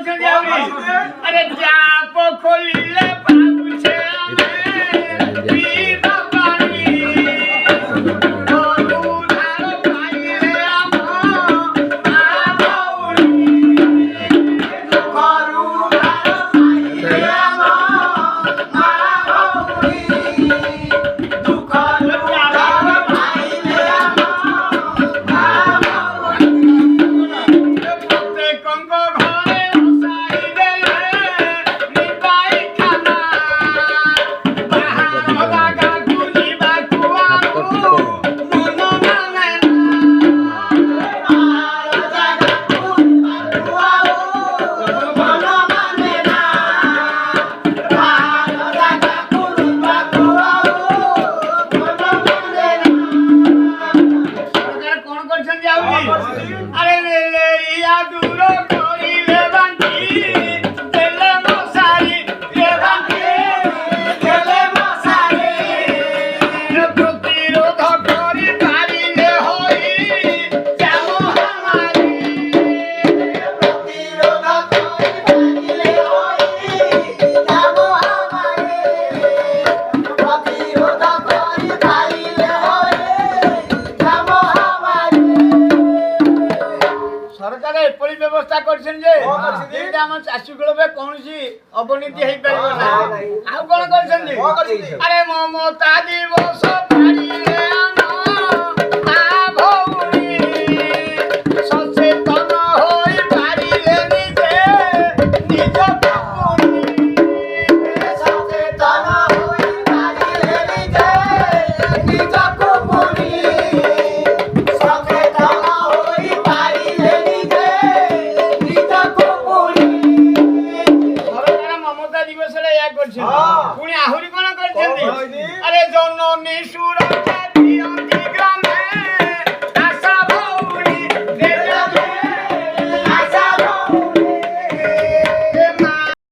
କରିଛନ୍ତି ଆହୁରି ଆରେ ଚାପ ଖୋଲିଲେ ପାଉଛେ ଆମେ ପିଇବା ପାଣି ଘରୁ ଧାର ପାଇଲେ ଆମ ମା ଭଉଣୀ ଘରୁ ଧାର ପାଇଲେ ଆମ ମା ଭଉଣୀ ଦୁଃଖରୁ ଧାର ପାଇଲେ ଆମ ମା ଭଉଣୀ ପ୍ରତ୍ୟେକଙ୍କ ଘରେ ବସାଇ ଦେଲେ ନିବାଇ ଖାନା ବାହାର ଜାଗାକୁ ଯିବାକୁ ଆଉ ମନ ମାନେ ନା ବାହାର ଜାଗାକୁ ଯିବାକୁ ଆଉ ମନ ମାନେ ନା ବାହାର ଜାଗାକୁ ଯିବାକୁ ଆଉ ମନ ମାନେ ନା ସରକାର କଣ କରିଛନ୍ତି ଆହୁରି ଆରେ ଲେରିଆ ଦୂର କରିଲେ ବାଣ୍ଟି ଦେଲେ ମଶାରୀ ରେ ବାଣ୍ଟି ଦେଲେ ମଶାରୀ ପ୍ରତିରୋଧ କରି ପାରିଲେ ହୋଇ ଯାମ ହାମାରୀ ପ୍ରତିରୋଧ କରି ପାରିଲେ ହୋଇ ଯାମ ହାମାରୀ ପ୍ରତିରୋଧ କରି ପାରିଲେ ହୋଇ ଯାମ ହାମାରୀ ସରକାର ଏପରି ବ୍ୟବସ୍ଥା କରିଛନ୍ତି ଯେ ଯେମିତି ଆମ ଚାଷୀ କୂଳରେ କୌଣସି ଅବନୀତି ହେଇପାରିବ ନାହିଁ ଆଉ କଣ କରିଛନ୍ତି ଆରେ ମମତା ଦିବସ ପାଳିଲେ ଆମ ମା ଭଉଣୀ ସଚେତନ ହୋଇ ପାରିଲେ ନିଜେ ନିଜ ଭଉଣୀ ସଚେତନ ହୋଇ ପାରିଲେ ନିଜେ ନିଜକୁ ପୁଣି ସଚେତନ ହୋଇ ପାରିଲେ ନିଜେ ନିଜକୁ ପୁଣି ସରକାର ମମତା ଦିବସରେ ଏହା କରିଛନ୍ତି ପୁଣି ଆହୁରି କଣ କରିଛନ୍ତି ଆରେ ଜନନୀ ସୁରକ୍ଷା